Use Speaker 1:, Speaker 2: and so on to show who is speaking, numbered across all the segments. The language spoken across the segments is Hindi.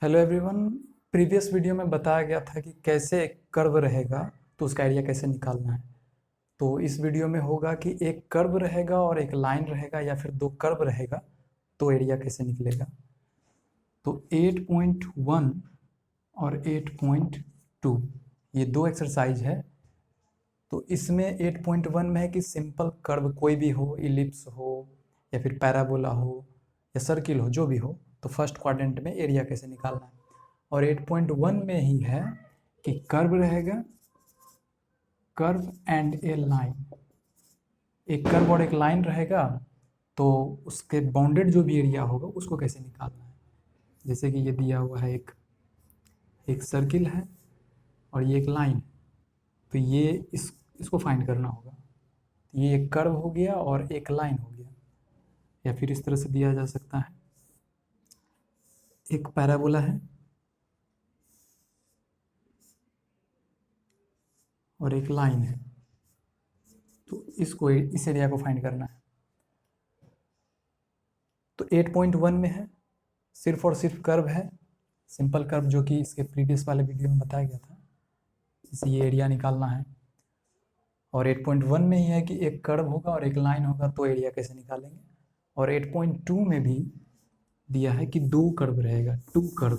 Speaker 1: Hello everyone. प्रीवियस वीडियो में बताया गया था कि कैसे एक कर्व रहेगा तो उसका एरिया कैसे निकालना है। तो इस वीडियो में होगा कि एक कर्व रहेगा और एक लाइन रहेगा या फिर दो कर्व रहेगा तो एरिया कैसे निकलेगा। तो 8.1 और 8.2 ये दो एक्सरसाइज है। तो इसमें 8.1 में है कि सिंपल कर्व कोई भी हो, इलिप्स हो या फिर पैराबोला हो या सर्किल हो, जो भी हो, तो फर्स्ट क्वाड्रेंट में एरिया कैसे निकालना है। और 8.1 में ही है कि कर्व रहेगा, कर्व एंड ए लाइन, एक कर्व और एक लाइन रहेगा तो उसके बाउंडेड जो भी एरिया होगा उसको कैसे निकालना है। जैसे कि ये दिया हुआ है एक सर्किल है और ये एक लाइन है, तो ये इसको फाइंड करना होगा। ये एक कर्व हो गया और एक लाइन हो गया, या फिर इस तरह से दिया जा सकता है, एक पैराबोला है और एक लाइन है, तो इसको इस एरिया को फाइंड करना है। तो 8.1 में है सिर्फ और सिर्फ कर्व है, सिंपल कर्व, जो कि इसके प्रीवियस वाले वीडियो में बताया गया था। इसे ये एरिया निकालना है। और 8.1 में ही है कि एक कर्व होगा और एक लाइन होगा तो एरिया कैसे निकालेंगे। और 8.2 में भी दिया है कि दो कर्व रहेगा, टू कर्व।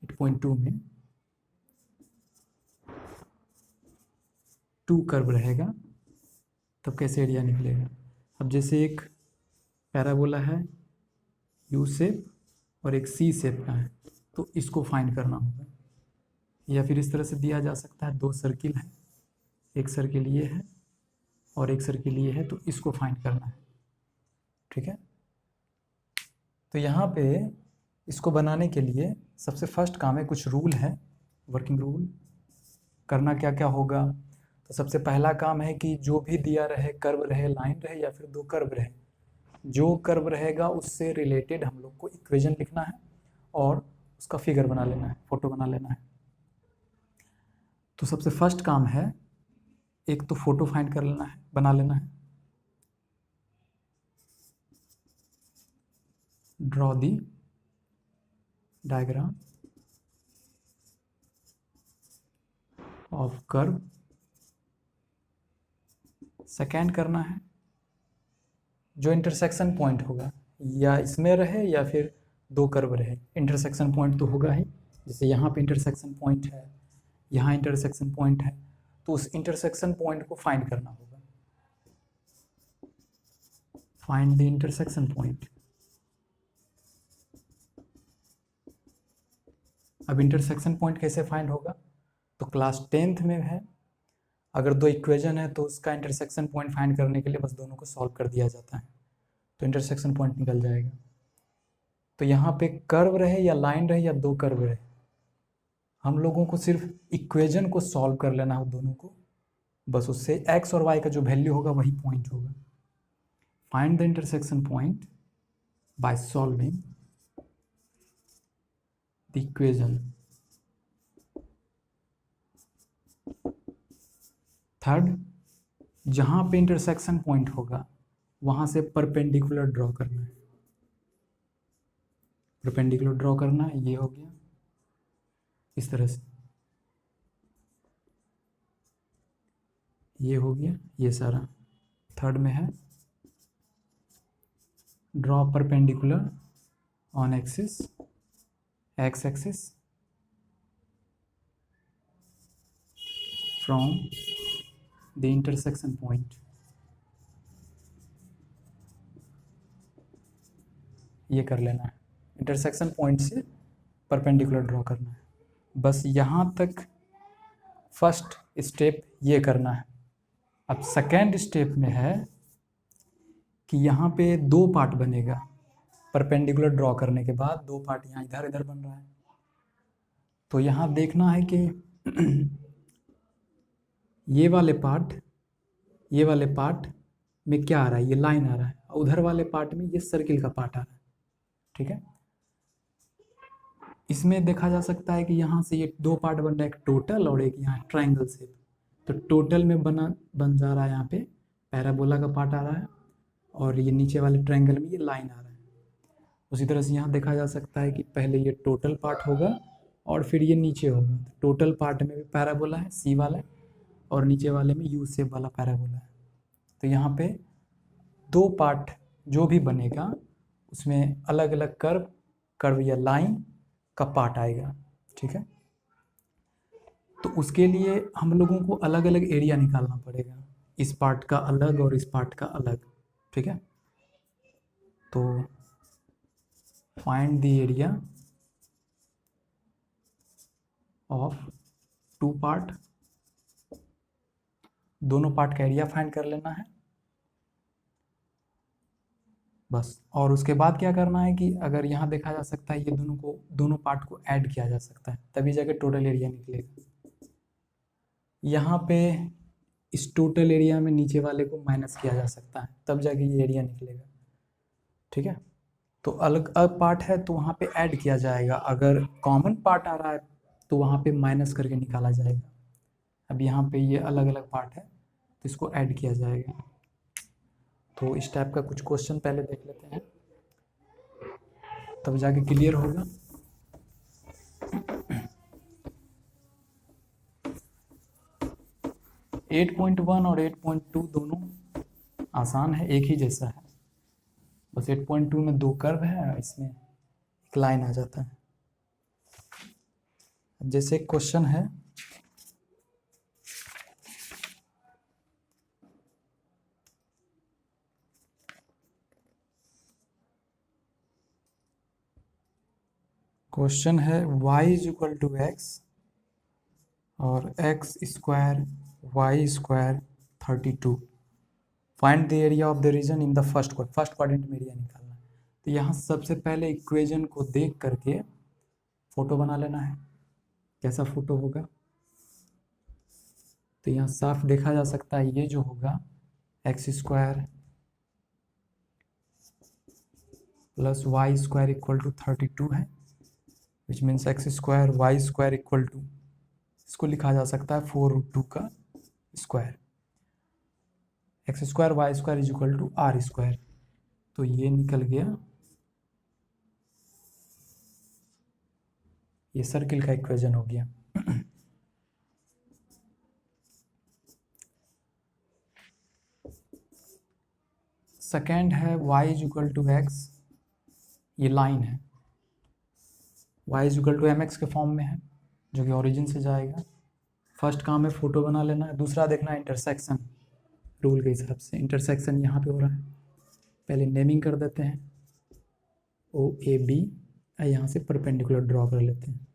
Speaker 1: 8.2 में टू कर्व रहेगा तब कैसे एरिया निकलेगा। अब जैसे एक पैराबोला है यू शेप और एक सी शेप का है, तो इसको फाइंड करना होगा। या फिर इस तरह से दिया जा सकता है, दो सर्किल है, एक सर्किल ये है और एक सर्किल ये है, तो इसको फाइंड करना है। ठीक है। तो यहाँ पे इसको बनाने के लिए सबसे फर्स्ट काम है, कुछ रूल है, वर्किंग रूल। करना क्या क्या होगा, तो सबसे पहला काम है कि जो भी दिया रहे, कर्व रहे, लाइन रहे या फिर दो कर्व रहे, जो कर्व रहेगा उससे रिलेटेड हम लोग को इक्वेशन लिखना है और उसका फिगर बना लेना है, फोटो बना लेना है। तो सबसे फर्स्ट काम है, एक तो फोटो फाइंड कर लेना है, बना लेना है। Draw the diagram of curve. Second करना है, जो इंटरसेक्शन पॉइंट होगा, या इसमें रहे या फिर दो कर्व रहे, इंटरसेक्शन पॉइंट तो होगा ही। जैसे यहाँ पे इंटरसेक्शन पॉइंट है, यहाँ इंटरसेक्शन पॉइंट है, तो उस इंटरसेक्शन पॉइंट को फाइंड करना होगा। Find the intersection point. अब इंटरसेक्शन पॉइंट कैसे फाइंड होगा, तो क्लास 10th में है, अगर दो इक्वेशन है तो उसका इंटरसेक्शन पॉइंट फाइंड करने के लिए बस दोनों को सॉल्व कर दिया जाता है, तो इंटरसेक्शन पॉइंट निकल जाएगा। तो यहाँ पे कर्व रहे या लाइन रहे या दो कर्व रहे, हम लोगों को सिर्फ इक्वेशन को सॉल्व कर लेना है दोनों को, बस उससे x और y का जो वैल्यू होगा वही पॉइंट होगा। Find the intersection point by solving the equation. Third, जहाँ पे इंटरसेक्शन पॉइंट होगा वहाँ से परपेंडिकुलर ड्रॉ करना है। परपेंडिकुलर ड्रॉ करना है, ये हो गया इस तरह से, ये हो गया ये सारा। थर्ड में है draw perpendicular on axis, x axis, from the intersection point. ये कर लेना है, इंटरसेक्शन पॉइंट से परपेंडिकुलर ड्रॉ करना है। बस यहाँ तक फर्स्ट स्टेप ये करना है। अब सेकेंड स्टेप में है कि यहाँ पे दो पार्ट बनेगा, परपेंडिकुलर ड्रॉ करने के बाद दो पार्ट यहाँ इधर इधर बन रहा है। तो यहाँ देखना है कि ये वाले पार्ट में क्या आ रहा है, ये लाइन आ रहा है, और उधर वाले पार्ट में ये सर्किल का पार्ट आ रहा है। ठीक है। इसमें देखा जा सकता है कि यहाँ से ये दो पार्ट बन रहा है, एक टोटल और एक यहाँ ट्रायंगल शेप। तो टोटल में बन जा रहा है, यहाँ पे पैराबोला का पार्ट आ रहा है और ये नीचे वाले ट्रायंगल में ये लाइन आ रहा है। उसी तरह से यहाँ देखा जा सकता है कि पहले ये टोटल पार्ट होगा और फिर ये नीचे होगा। टोटल पार्ट में भी पैराबोला है सी वाला, और नीचे वाले में यू शेप वाला पैराबोला है। तो यहाँ पे दो पार्ट जो भी बनेगा उसमें अलग अलग कर्व या लाइन का पार्ट आएगा, ठीक है। तो उसके लिए हम लोगों को अलग अलग एरिया निकालना पड़ेगा, इस पार्ट का अलग और इस पार्ट का अलग, ठीक है। तो find the area of two part, दोनों पार्ट का एरिया फाइंड कर लेना है बस। और उसके बाद क्या करना है कि अगर यहाँ देखा जा सकता है ये दोनों पार्ट को ऐड किया जा सकता है, तभी जाके टोटल एरिया निकलेगा। यहाँ पे इस टोटल एरिया में नीचे वाले को माइनस किया जा सकता है, तब जाके ये एरिया निकलेगा, ठीक है। तो अलग अलग पार्ट है तो वहाँ पे ऐड किया जाएगा, अगर कॉमन पार्ट आ रहा है तो वहाँ पे माइनस करके निकाला जाएगा। अब यहाँ पे ये अलग अलग पार्ट है तो इसको ऐड किया जाएगा। तो इस टाइप का कुछ क्वेश्चन पहले देख लेते हैं, तब जाके क्लियर होगा। एट 8.1 और 8.2 दोनों आसान है, एक ही जैसा है, बस 8.2 में दो कर्व है, इसमें एक लाइन आ जाता है। जैसे क्वेश्चन है y is equal to x और x square y square 32। Find the area of the region in the first quadrant में एरिया निकालना है। तो यहाँ सबसे पहले इक्वेशन को देख करके फोटो बना लेना है। कैसा फोटो होगा, तो यहाँ साफ देखा जा सकता है ये जो होगा x square plus y square equal to 32 है, which means x square y square equal to, इसको लिखा जा सकता है 4√2 का square. X square y square is equal to r square, तो ये निकल गया, ये सर्किल का इक्वेशन हो गया। सेकेंड है y is equal to x, ये लाइन है, y is equal to mx के फॉर्म में है जो कि ओरिजिन से जाएगा। फर्स्ट काम है फोटो बना लेना है, दूसरा देखना है इंटरसेक्शन रूल के हिसाब से। इंटरसेक्शन यहाँ पे हो रहा है, पहले नेमिंग कर देते हैं ओ ए बी, यहाँ से परपेंडिकुलर ड्रॉ कर लेते हैं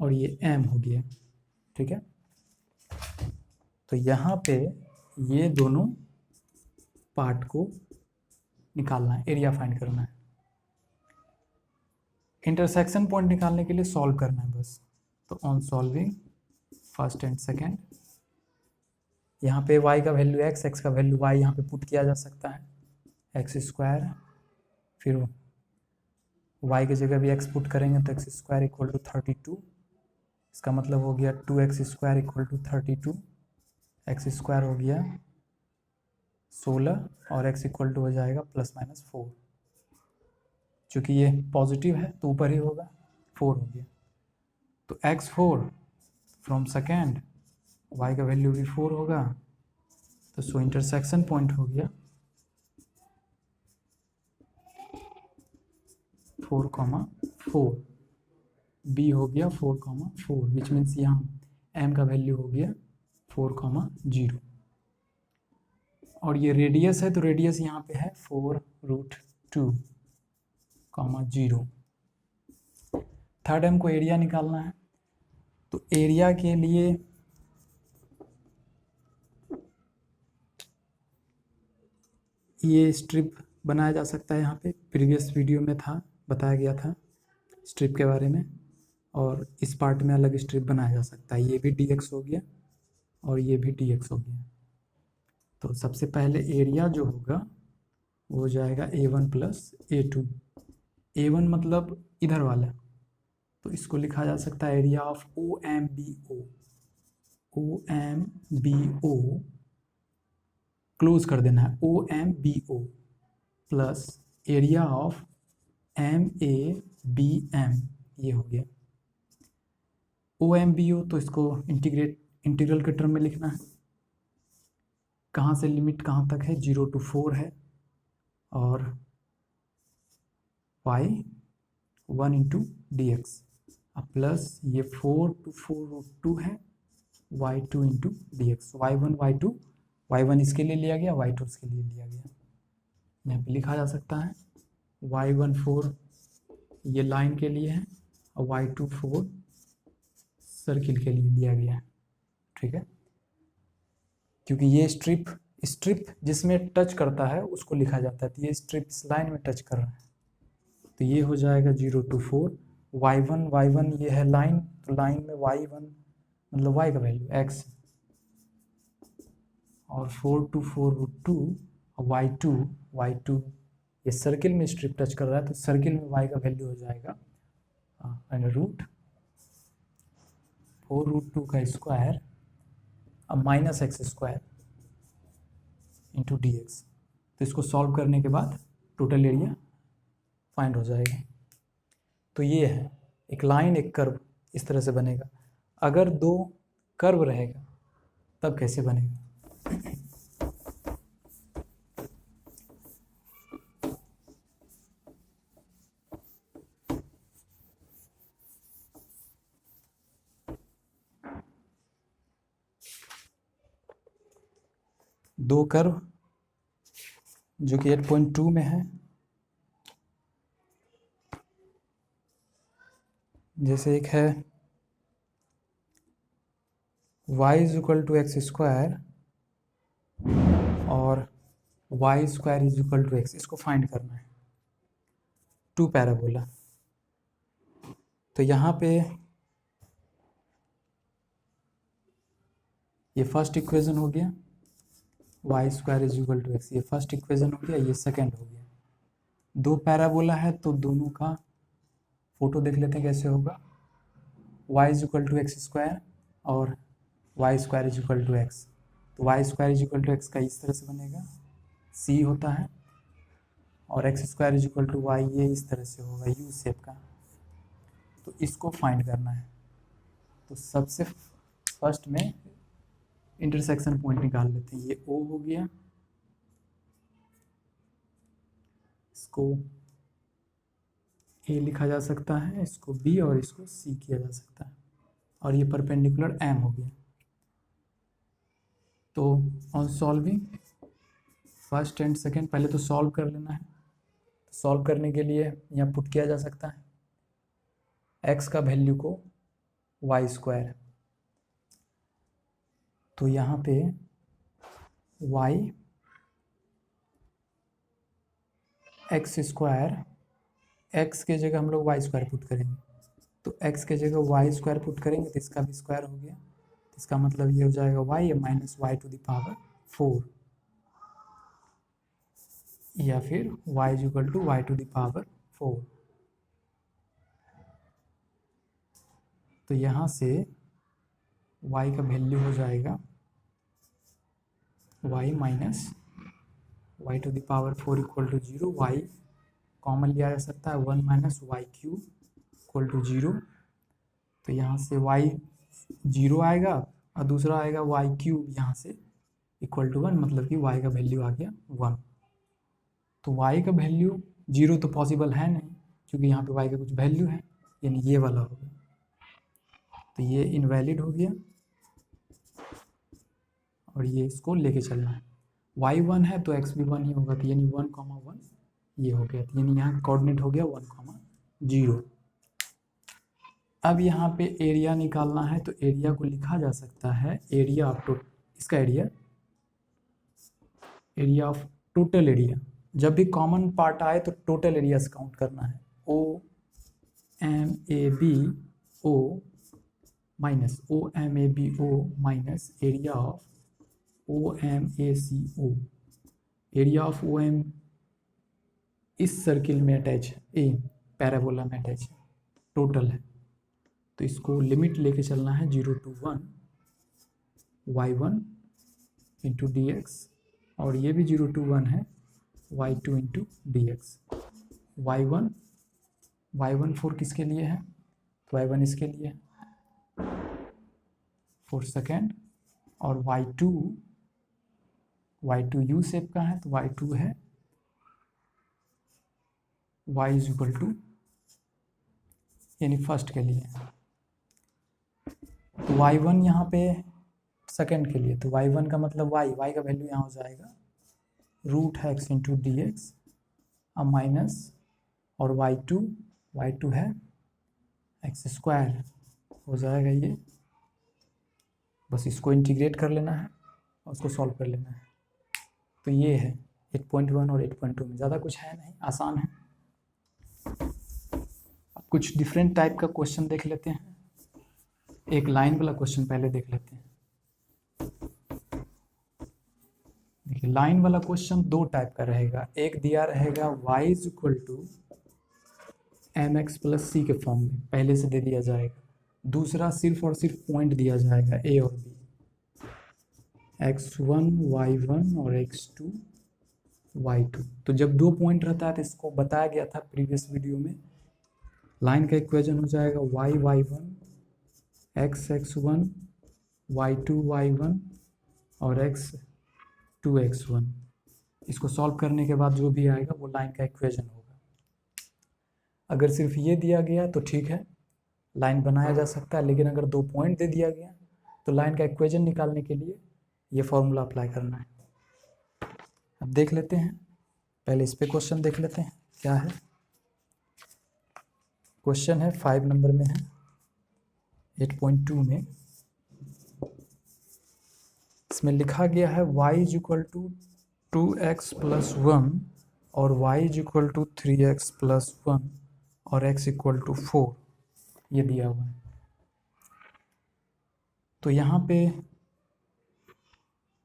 Speaker 1: और ये एम हो गया, ठीक है। तो यहाँ पे ये दोनों पार्ट को निकालना है, एरिया फाइंड करना है। इंटरसेक्शन पॉइंट निकालने के लिए सॉल्व करना है बस। तो on solving first and second, यहाँ पे y का वैल्यू x, x का वैल्यू y यहाँ पे पुट किया जा सकता है, एक्स स्क्वायर, फिर y की जगह भी x पुट करेंगे तो एक्स स्क्वायर इक्वल टू 32, इसका मतलब हो गया 2x square equal to 32, x square हो गया 16 और x इक्वल टू हो जाएगा ±4, चूँकि ये पॉजिटिव है तो ऊपर ही होगा, 4 हो गया। तो x4 फ्रॉम सेकेंड, y का वैल्यू भी 4 होगा, तो सो इंटरसेक्शन पॉइंट हो गया 4,4, b हो गया 4,4, विच मीन्स यहाँ m का वैल्यू हो गया 4,0, और ये रेडियस है तो रेडियस यहाँ पे है 4√2,0। थर्ड हमको एरिया निकालना है, तो एरिया के लिए ये स्ट्रिप बनाया जा सकता है। यहाँ पे प्रीवियस वीडियो में था, बताया गया था स्ट्रिप के बारे में, और इस पार्ट में अलग स्ट्रिप बनाया जा सकता है। ये भी dx हो गया और ये भी dx हो गया। तो सबसे पहले एरिया जो होगा वो हो जाएगा a1 प्लस a2। a1 मतलब इधर वाला, तो इसको लिखा जा सकता है area of OMBO। OMBO close कर देना है, OMBO plus area of MABM ये हो गया। OMBO तो इसको इंटीग्रल के टर्म में लिखना है। कहाँ से लिमिट कहाँ तक है, 0 to 4 है, और y 1 into dx प्लस ये 4 to 4√2 है, y2 into dx, y1 इसके लिए लिया गया, y2 इसके लिए लिया गया। यहाँ पे लिखा जा सकता है y14 ये लाइन के लिए है और y24 सर्किल के लिए लिया गया है। ठीक है, क्योंकि ये स्ट्रिप जिसमें टच करता है उसको लिखा जाता है, तो ये स्ट्रिप इस लाइन में टच कर रहा है, तो ये हो जाएगा 0 to 4, y1 ये है लाइन, तो लाइन में y1 मतलब y का वैल्यू x, और 4 to 4√2 और y2 ये सर्किल में स्ट्रिप टच कर रहा है, तो सर्किल में y का वैल्यू हो जाएगा √4√2 का स्क्वायर अब -x² इंटू dx। तो इसको सॉल्व करने के बाद टोटल एरिया फाइंड हो जाएगा। तो ये है एक लाइन, एक कर्व इस तरह से बनेगा। अगर दो कर्व रहेगा तब कैसे बनेगा? दो कर्व जो कि 8.2 में है, जैसे एक है y = x² और y² = x, इसको फाइंड करना है, टू पैराबोला। तो यहाँ पे ये फर्स्ट इक्वेशन हो गया, y² = x, ये फर्स्ट इक्वेशन हो गया, ये सेकंड हो गया। दो पैराबोला है तो दोनों का फोटो देख लेते हैं कैसे होगा। y = x² और y² = x, तो y² = x का इस तरह से बनेगा, c होता है, और x² = y ये इस तरह से होगा, u शेप का। तो इसको फाइंड करना है। तो सबसे फर्स्ट में इंटरसेक्शन पॉइंट निकाल लेते हैं। ये O हो गया, इसको A लिखा जा सकता है, इसको B और इसको C किया जा सकता है, और ये परपेंडिकुलर M हो गया। तो on solving first and second, पहले तो सॉल्व कर लेना है। तो सॉल्व करने के लिए यहाँ पुट किया जा सकता है x का वैल्यू को y², तो यहाँ पे y x², x के जगह हम लोग y² पुट करेंगे, तो x के जगह y² पुट करेंगे तो इसका भी स्क्वायर हो गया, तो इसका मतलब ये हो जाएगा y -y⁴, या फिर y = y⁴। तो यहाँ से y का वैल्यू हो जाएगा y -y⁴ = 0, y कॉमन लिया जा सकता है, 1 - y³ = 0। तो यहाँ से y 0 आएगा और दूसरा आएगा y³ यहाँ से =1, मतलब कि y का वैल्यू आ गया 1। तो y का वैल्यू 0 तो पॉसिबल है नहीं, क्योंकि यहाँ पे y का कुछ वैल्यू है, यानी ये वाला होगा, तो ये इनवैलिड हो गया, और ये इसको लेके चलना है। y 1 है तो x भी 1 ही होगा, तो यानी 1, 1 ये हो गया, तो यानी यहाँ कोऑर्डिनेट हो गया 1, 0। अब यहाँ पे एरिया निकालना है, तो एरिया को लिखा जा सकता है एरिया ऑफ इसका एरिया ऑफ टोटल एरिया। जब भी कॉमन पार्ट आए तो टोटल एरिया से काउंट करना है। OMABO minus area of OMACO। Area of OM इस सर्किल में अटैच है, ए पैराबोला में अटैच है, टोटल है, तो इसको लिमिट लेके चलना है 0 to 1 y1 × dx, और ये भी 0 to 1 है y2 into D x. y1 4 किसके लिए है, तो y1 इसके लिए 4 सेकेंड, और y2 यू शेप का है तो y2 है y इज इक्वल टू, यानी फर्स्ट के लिए, तो y1 यहाँ पे सेकेंड के लिए, तो y1 का मतलब y का वैल्यू यहाँ हो जाएगा रूट है x इंटू डी एक्स, अब माइनस, और y2 है एक्स स्क्वायर हो जाएगा ये, बस इसको इंटीग्रेट कर लेना है और उसको सॉल्व कर लेना है। तो ये है 8.1 और 8.2 में, ज़्यादा कुछ है नहीं, आसान है। अब कुछ डिफरेंट टाइप का क्वेश्चन देख लेते हैं। एक लाइन वाला क्वेश्चन पहले देख लेते हैं। देखिए लाइन वाला क्वेश्चन दो टाइप का रहेगा, एक दिया रहेगा y is equal to mx plus c के फॉर्म में, पहले से दे दिया जाएगा। दूसरा सिर्फ और सिर्फ पॉइंट दिया जाएगा a और b, x1 y1 और x2 y2। तो जब दो पॉइंट रहता है तो इसको बताया गया था प्रीवियस वीडियो में, लाइन का इक्वेशन हो जाएगा y1 x1 y2 y1 और x2 x1। इसको सॉल्व करने के बाद जो भी आएगा वो लाइन का इक्वेशन होगा। अगर सिर्फ ये दिया गया तो ठीक है, लाइन बनाया जा सकता है, लेकिन अगर दो पॉइंट दे दिया गया तो लाइन का इक्वेशन निकालने के लिए ये फॉर्मूला अप्लाई करना है। अब देख लेते हैं, पहले इस पे क्वेश्चन देख लेते हैं क्या है। क्वेश्चन है 5 नंबर में है, 8.2 में। इसमें लिखा गया है y is equal to 2x plus 1 और y is equal to 3x plus 1 और x इक्वल टू 4, ये दिया हुआ है। तो यहाँ पे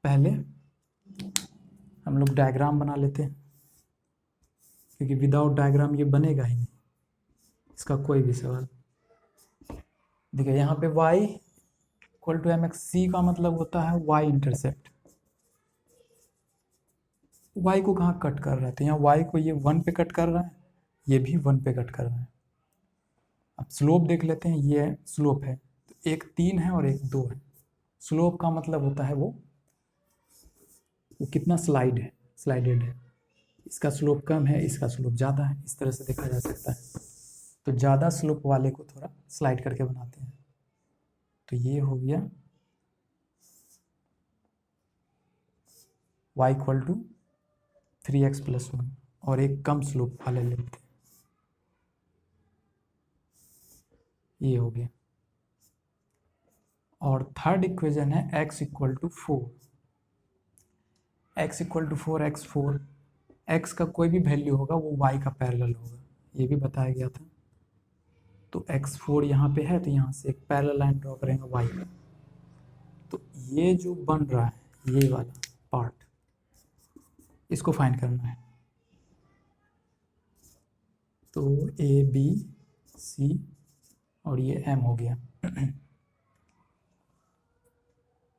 Speaker 1: पहले हम लोग डायग्राम बना लेते हैं, क्योंकि विदाउट डायग्राम ये बनेगा ही नहीं, इसका कोई भी सवाल। देखिए यहाँ पे y equal to mx, c का मतलब होता है y इंटरसेप्ट। y को कहाँ कट कर रहा है, तो यहाँ y को ये 1 पे कट कर रहा है, ये भी 1 पे कट कर रहा है। अब स्लोप देख लेते हैं, ये स्लोप है, तो एक 3 है और एक 2 है। स्लोप का मतलब होता है वो कितना स्लाइडेड है। इसका स्लोप कम है, इसका स्लोप ज़्यादा है, इस तरह से देखा जा सकता है। तो ज़्यादा स्लोप वाले को थोड़ा स्लाइड करके बनाते हैं। तो ये हो गया y equal to 3x plus 1, और एक कम स्लोप वाले लेते हैं, ये हो गया। और थर्ड इक्वेशन है x equal to 4, x equal to 4 x4, x का कोई भी वैल्यू होगा वो y का पैरेलल होगा, ये भी बताया गया था। तो x4 यहाँ पे है, तो यहाँ से एक पैरेलल लाइन ड्रॉ करेंगे y का। तो ये जो बन रहा है ये वाला पार्ट, इसको फाइंड करना है। तो a b c और ये m हो गया।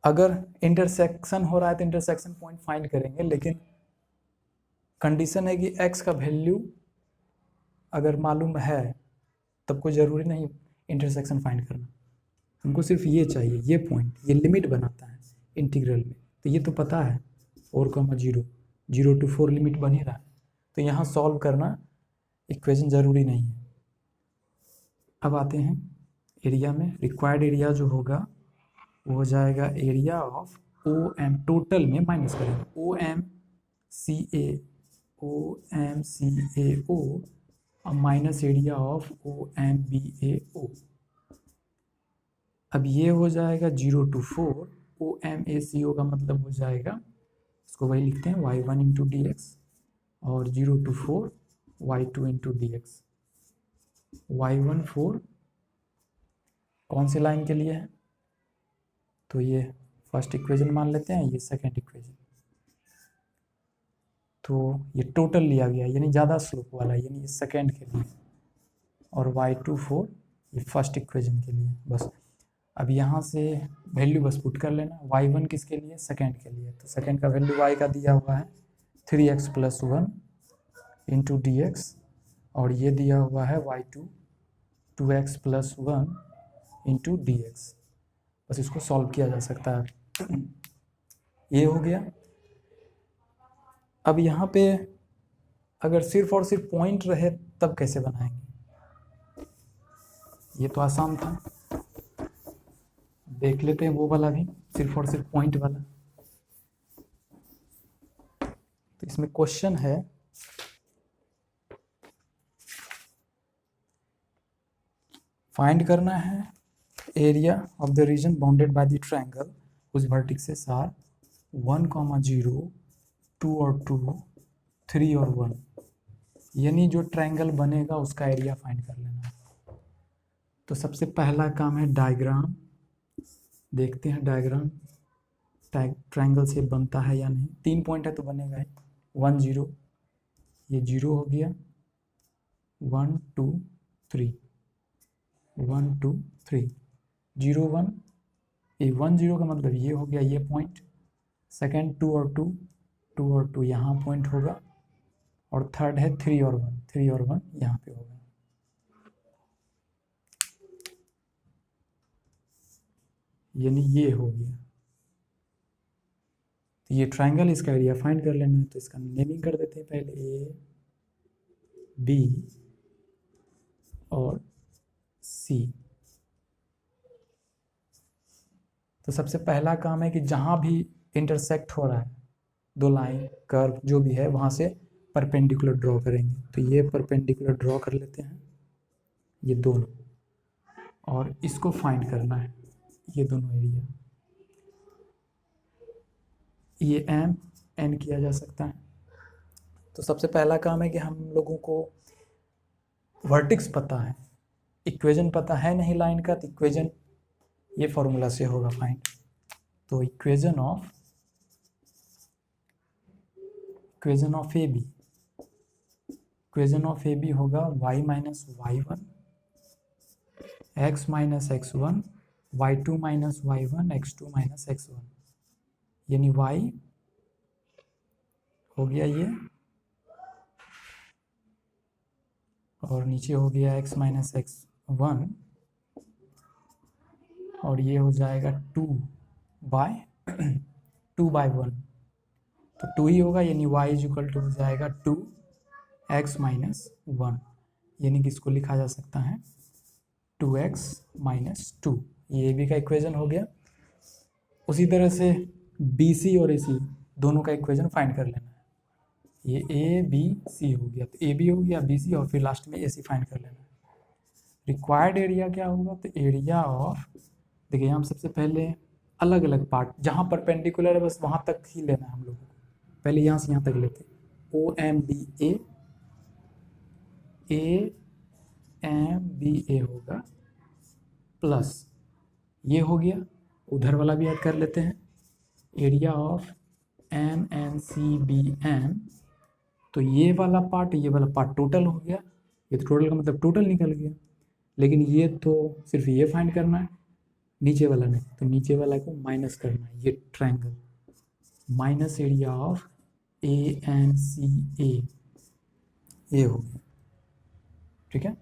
Speaker 1: अगर इंटरसेक्शन हो रहा है तो इंटरसेक्शन पॉइंट फाइंड करेंगे, लेकिन कंडीशन है कि x का वैल्यू अगर मालूम है तब कोई ज़रूरी नहीं इंटरसेक्शन फाइंड करना, हमको सिर्फ ये चाहिए, ये पॉइंट, ये लिमिट बनाता है इंटीग्रल में। तो ये तो पता है 4,0 0 to 4 लिमिट बन ही रहा है, तो यहाँ सॉल्व करना इक्वेशन ज़रूरी नहीं है। अब आते हैं एरिया में। रिक्वायर्ड एरिया जो होगा वो हो जाएगा एरिया ऑफ OM, टोटल में माइनस करेंगे OMCAO और माइनस एरिया ऑफ OMBAO। अब ये हो जाएगा 0 to 4, OMACO का मतलब हो जाएगा, इसको वही लिखते हैं y1 इंटू डी एक्स, और 0 to 4 y2 into D x. y1 4 कौन सी लाइन के लिए है, तो ये फर्स्ट इक्वेशन मान लेते हैं, ये सेकंड इक्वेशन। तो ये टोटल लिया गया, यानी ज़्यादा स्लोप वाला, यानी ये सेकंड के लिए, और y2 4 ये फर्स्ट इक्वेशन के लिए। बस अब यहाँ से वैल्यू बस पुट कर लेना। y1 किसके लिए, सेकंड के लिए, तो सेकंड का वैल्यू y का दिया हुआ है 3x plus 1 into D x, और ये दिया हुआ है y2 2x + 1 into D x. बस इसको सॉल्व किया जा सकता है। ये हो गया। अब यहाँ पे अगर सिर्फ और सिर्फ पॉइंट रहे तब कैसे बनाएंगे? ये तो आसान था, देख लेते हैं वो वाला भी, सिर्फ और सिर्फ पॉइंट वाला। तो इसमें क्वेश्चन है फाइंड करना है area of the reason bounded by the triangle whose vertices are 1, 0, 2 और 2, 3 और 1, यानी जो ट्रायंगल बनेगा उसका एरिया फाइंड कर लेना है। तो सबसे पहला काम है डायग्राम, देखते हैं डायग्राम ट्रायंगल से बनता है या नहीं। 3 पॉइंट है तो बनेगा ही। 1 0, ये 0 हो गया, 1 2 3, 1 2 3, 0 1, ये 1 0 का मतलब ये हो गया, ये पॉइंट। सेकेंड 2 और 2, 2 और 2 यहाँ पॉइंट होगा, और थर्ड है 3 और 1, 3 और 1 यहाँ पे होगा। यानी ये हो गया। तो ये ट्रायंगल, इसका एरिया फाइंड कर लेना है। तो इसका नेमिंग कर देते हैं पहले, ए बी और सी। तो सबसे पहला काम है कि जहाँ भी इंटरसेक्ट हो रहा है, दो लाइन कर्व जो भी है, वहाँ से परपेंडिकुलर ड्रॉ करेंगे। तो ये परपेंडिकुलर ड्रॉ कर लेते हैं, ये दोनों, और इसको फाइंड करना है, ये दोनों एरिया। ये एम एन किया जा सकता है। तो सबसे पहला काम है कि हम लोगों को वर्टिक्स पता है, इक्वेशन पता है नहीं लाइन का, तो इक्वेशन ये फॉर्मूला से होगा फाइंड। तो इक्वेशन ऑफ ए बी होगा y - y1 x - x1 y2 - y1 x2 - x1, यानी y हो गया ये, और नीचे हो गया x - x1, और ये हो जाएगा 2/1, तो 2 ही होगा, यानी y = हो जाएगा 2x - 1, यानी कि इसको लिखा जा सकता है 2x - 2। ये भी का इक्वेशन हो गया। उसी तरह से BC और AC दोनों का इक्वेशन फाइंड कर लेना है। ये ABC हो गया, तो AB हो गया, BC, और फिर लास्ट में AC फाइंड कर लेना है। रिक्वायर्ड एरिया क्या होगा? तो एरिया ऑफ, देखिए हम सबसे पहले अलग अलग पार्ट जहाँ परपेंडिकुलर है बस वहाँ तक ही लेना है हम लोगों को। पहले यहाँ से यहाँ तक लेते हैं, OMBA होगा, प्लस ये हो गया, उधर वाला भी ऐड कर लेते हैं, एरिया ऑफ MNCBN। तो ये वाला पार्ट टोटल हो गया, ये तो टोटल का मतलब टोटल निकल गया, लेकिन ये तो सिर्फ ये फाइंड करना है, नीचे वाला नहीं। तो नीचे वाला को माइनस करना है, ये triangle minus area of ANCA, ये हो गया, ठीक है।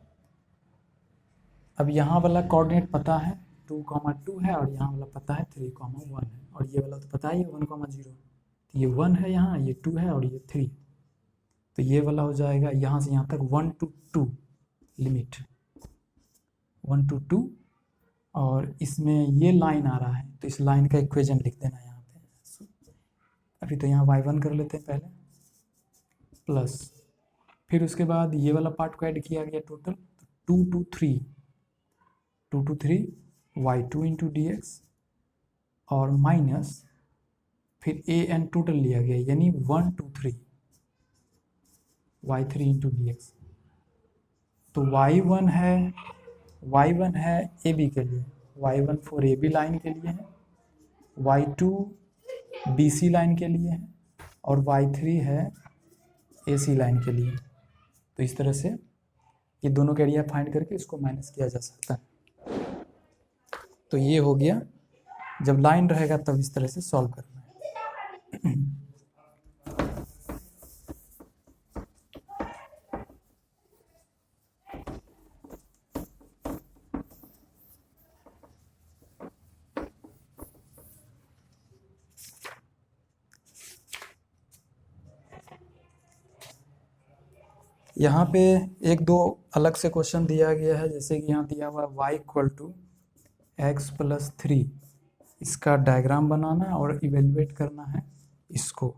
Speaker 1: अब यहाँ वाला कोऑर्डिनेट पता है 2, 2 है, और यहाँ वाला पता है 3, 1 है, और ये वाला तो पता ही है 1, 0। तो ये 1 है यहाँ, ये 2 है, और ये 3। तो ये वाला हो जाएगा यहाँ से यहाँ तक 1 to 2 लिमिट, 1 to 2, और इसमें ये लाइन आ रहा है, तो इस लाइन का इक्वेशन लिख देना यहाँ पे। अभी तो यहाँ y1 कर लेते हैं पहले, प्लस फिर उसके बाद ये वाला पार्ट को ऐड किया गया total, 2 to 3 y2 into dx, और माइनस फिर an टोटल लिया गया, यानी 1 to 3 y3 इंटू dx। तो y1 है AB के लिए, y1 फॉर AB लाइन के लिए है, y2 BC लाइन के लिए है, और y3 है AC लाइन के लिए। तो इस तरह से ये दोनों का एरिया फाइंड करके इसको माइनस किया जा सकता है। तो ये हो गया, जब लाइन रहेगा तब इस तरह से सॉल्व करना है। यहाँ पे एक दो अलग से क्वेश्चन दिया गया है, जैसे कि यहाँ दिया हुआ है y equal to x plus 3, इसका डायग्राम बनाना है और इवेलुएट करना है इसको।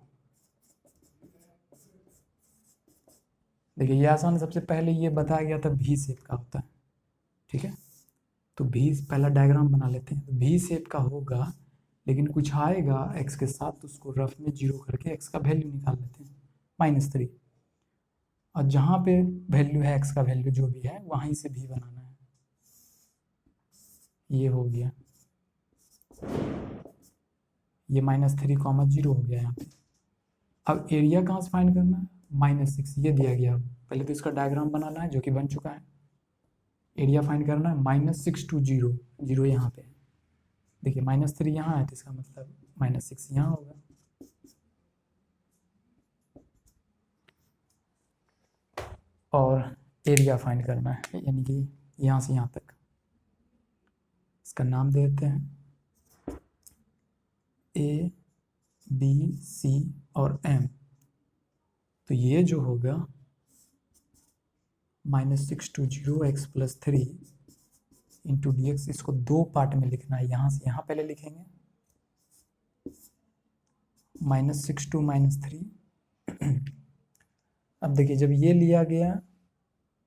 Speaker 1: देखिए ये आसान, सबसे पहले ये बताया गया था भी शेप का होता है, ठीक है। तो भी पहला डायग्राम बना लेते हैं। तो भी शेप का होगा, लेकिन कुछ आएगा एक्स के साथ, तो उसको रफ में जीरो करके एक्स का वैल्यू निकाल लेते हैं -3, और जहाँ पे वैल्यू है एक्स का वैल्यू जो भी है वहीं से भी बनाना है। ये हो गया, ये -3, 0 हो गया यहाँ पे। अब एरिया कहाँ से फाइंड करना है, -6, ये दिया गया। पहले तो इसका डायग्राम बनाना है जो कि बन चुका है। एरिया फाइंड करना है -6 to 0, 0 यहाँ पे है। देखिए -3 यहाँ है, तो इसका मतलब -6 यहाँ होगा। और एरिया फाइंड करना है, यानी कि यहाँ से यहाँ तक। इसका नाम दे देते हैं A, B, C और M। तो ये जो होगा -6 to 0 x plus 3 into D x, इसको दो पार्ट में लिखना है। यहाँ से यहाँ पहले लिखेंगे -6 to -3। अब देखिए जब ये लिया गया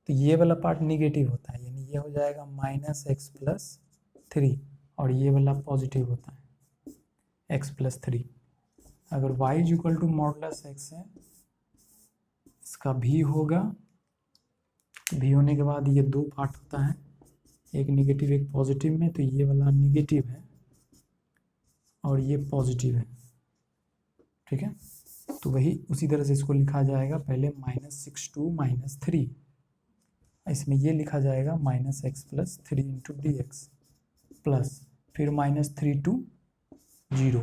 Speaker 1: तो ये वाला पार्ट निगेटिव होता है, यानी ये हो जाएगा -x प्लस 3, और ये वाला पॉजिटिव होता है x प्लस 3। अगर y equal to modulus x है, इसका भी होगा। भी होने के बाद ये दो पार्ट होता है, एक निगेटिव एक पॉजिटिव में, तो ये वाला निगेटिव है और ये पॉजिटिव है, ठीक है। तो वही उसी तरह से इसको लिखा जाएगा, पहले -6 to -3, इसमें ये लिखा जाएगा -x plus 3 into D x, plus फिर -3 to 0,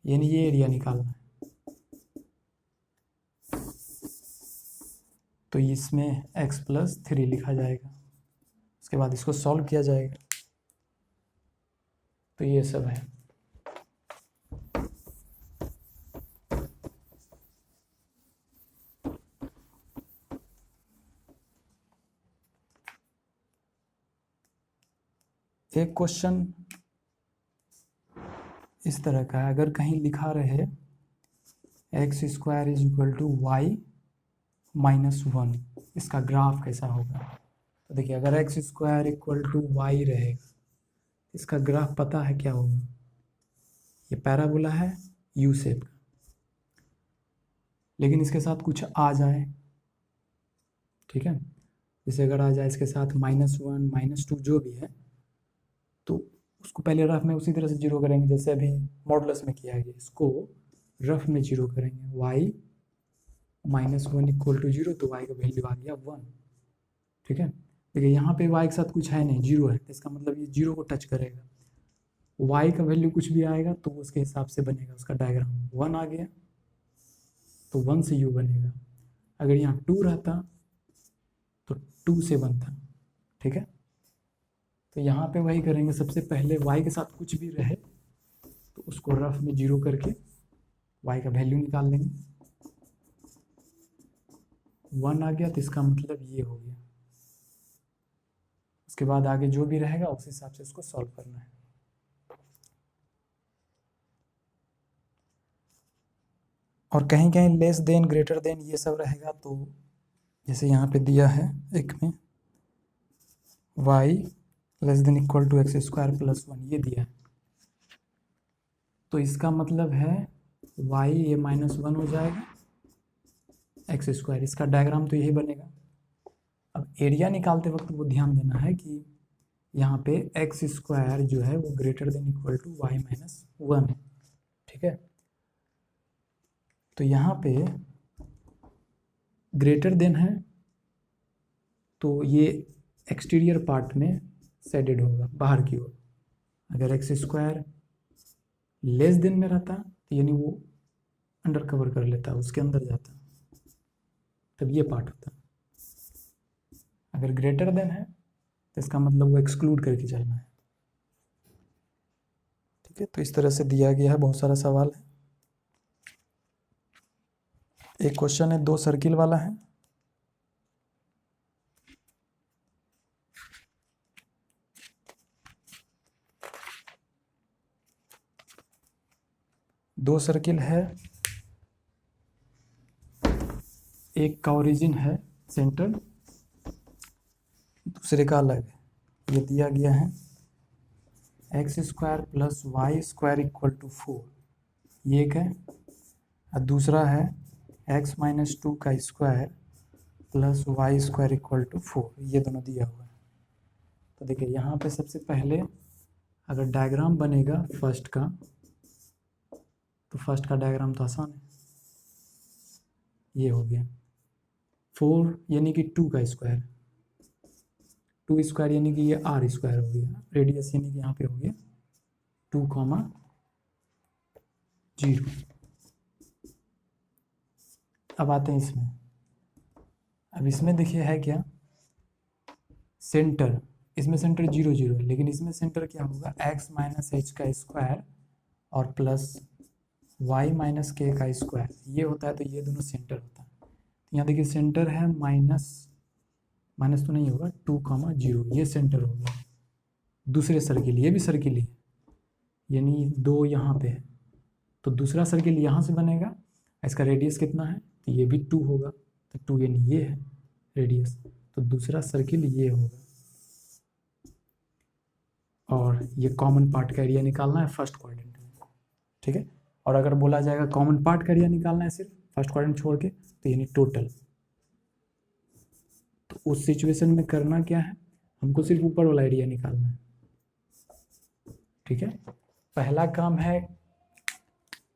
Speaker 1: यानी ये एरिया निकालना है। तो इसमें x प्लस 3 लिखा जाएगा, उसके बाद इसको सॉल्व किया जाएगा। तो ये सब है। एक क्वेश्चन इस तरह का है, अगर कहीं लिखा रहे x² is equal to y -1, इसका ग्राफ कैसा होगा। तो देखिए अगर x² इक्वल टू y रहेगा, इसका ग्राफ पता है क्या होगा। ये पैराबोला है यू शेप का, लेकिन इसके साथ कुछ आ जाए, ठीक है। जैसे अगर आ जाए इसके साथ -1 -2 जो भी है, तो उसको पहले रफ में उसी तरह से जीरो करेंगे जैसे अभी मॉडुलस में किया गया। इसको रफ में जीरो करेंगे, y -1 इक्वल टू 0, तो y का वैल्यू आ गया 1, ठीक है। देखिए यहाँ पे y के साथ कुछ है नहीं, 0 है, तो इसका मतलब ये 0 को टच करेगा। y का वैल्यू कुछ भी आएगा तो उसके हिसाब से बनेगा उसका डायग्राम। 1 आ गया तो 1 से u बनेगा। अगर यहाँ 2 रहता तो 2 से बनता, ठीक है। तो यहाँ पे वही करेंगे, सबसे पहले y के साथ कुछ भी रहे तो उसको रफ में जीरो करके y का वैल्यू निकाल लेंगे। 1 आ गया तो इसका मतलब ये हो गया। उसके बाद आगे जो भी रहेगा उस हिसाब से इसको सॉल्व करना है। और कहीं कहीं लेस देन ग्रेटर देन ये सब रहेगा, तो जैसे यहाँ पे दिया है एक में y less than equal to x² plus 1, ये दिया है, तो इसका मतलब है y ये -1 हो जाएगा, x², इसका डायग्राम तो यही बनेगा। अब एरिया निकालते वक्त वो ध्यान देना है कि यहाँ पे x² जो है वो greater than equal to y -1 है, ठीक है। तो यहाँ पे ग्रेटर देन है तो ये एक्सटीरियर पार्ट में शेडेड होगा बाहर की ओर। अगर x² लेस देन में रहता तो यानी वो अंडर कवर कर लेता, उसके अंदर जाता, तब ये पार्ट होता। अगर ग्रेटर देन है तो इसका मतलब वो एक्सक्लूड करके चलना है, ठीक है। तो इस तरह से दिया गया है, बहुत सारा सवाल है। एक क्वेश्चन है 2 सर्किल वाला है, दो सर्किल है, एक का ओरिजिन है सेंटर, दूसरे का अलग है। ये दिया गया है x square plus y square equal to 4, ये एक है। और दूसरा है एक्स माइनस 2 का square plus y square equal to 4, ये दोनों दिया हुआ है। तो देखिए यहाँ पे सबसे पहले अगर डायग्राम बनेगा फर्स्ट का, तो फर्स्ट का डायग्राम तो आसान है, ये हो गया 4 यानी कि 2 का स्क्वायर, 2 स्क्वायर यानी कि ये आर स्क्वायर हो गया, रेडियस यानी कि यहाँ पे हो गया 2, 0। अब आते हैं इसमें। अब इसमें देखिए है क्या, सेंटर, इसमें सेंटर 0, 0, लेकिन इसमें सेंटर क्या होगा, x माइनस एच का स्क्वायर और प्लस y माइनस के का स्क्वायर, ये होता है। तो ये दोनों सेंटर होता है। तो यहाँ देखिए सेंटर है माइनस तो नहीं होगा, 2, 0, ये सेंटर हो गया। दूसरे सर्किल, ये भी सर्किल ही है, यानी 2 यहाँ पे है, तो दूसरा सर्किल यहाँ से बनेगा। इसका रेडियस कितना है, तो ये भी 2 होगा, तो 2 यानी ये है रेडियस, तो दूसरा सर्किल ये होगा। और ये कॉमन पार्ट का एरिया निकालना है फर्स्ट क्वाड्रेंट में, ठीक है। और अगर बोला जाएगा कॉमन पार्ट का एरिया निकालना है सिर्फ फर्स्ट क्वाड्रेंट छोड़ के, तो यानी टोटल। तो उस सिचुएशन में करना क्या है, हमको सिर्फ ऊपर वाला एरिया निकालना है, ठीक है। पहला काम है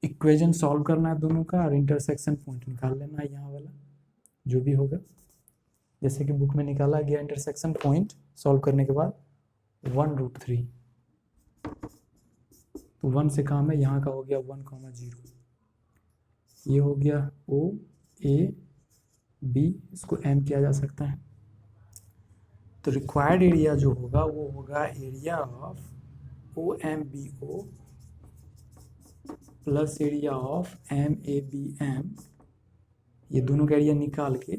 Speaker 1: इक्वेशन सॉल्व करना है दोनों का, और इंटरसेक्शन पॉइंट निकाल लेना है यहाँ वाला, जो भी होगा जैसे कि बुक में निकाला गया। इंटरसेक्शन पॉइंट सॉल्व करने के बाद 1√3, तो 1 से काम है, यहाँ का हो गया 1, 0, ये हो गया O A B, इसको M किया जा सकता है। तो रिक्वायर्ड एरिया जो होगा वो होगा area of OMBO plus area of MABM, ये दोनों का एरिया निकाल के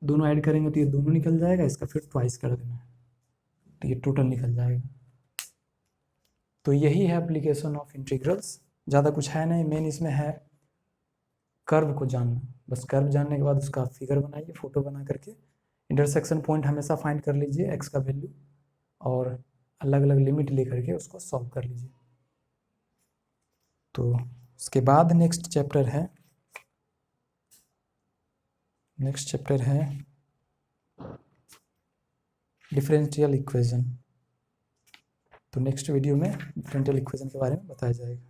Speaker 1: दोनों ऐड करेंगे तो ये दोनों निकल जाएगा, इसका फिर ट्वाइस कर देना है, तो ये टोटल निकल जाएगा। तो यही है एप्लीकेशन ऑफ इंटीग्रल्स, ज़्यादा कुछ है नहीं। मेन इसमें है कर्व को जानना, बस कर्व जानने के बाद उसका फिगर बनाइए फोटो बना करके। इंटरसेक्शन पॉइंट हमेशा फाइंड कर लीजिए, एक्स का वैल्यू, और अलग अलग लिमिट लेकर के उसको सॉल्व कर लीजिए। तो उसके बाद नेक्स्ट चैप्टर है डिफरेंशियल इक्वेशन। तो नेक्स्ट वीडियो में डिफरेंशियल इक्वेशन के बारे में बताया जाएगा।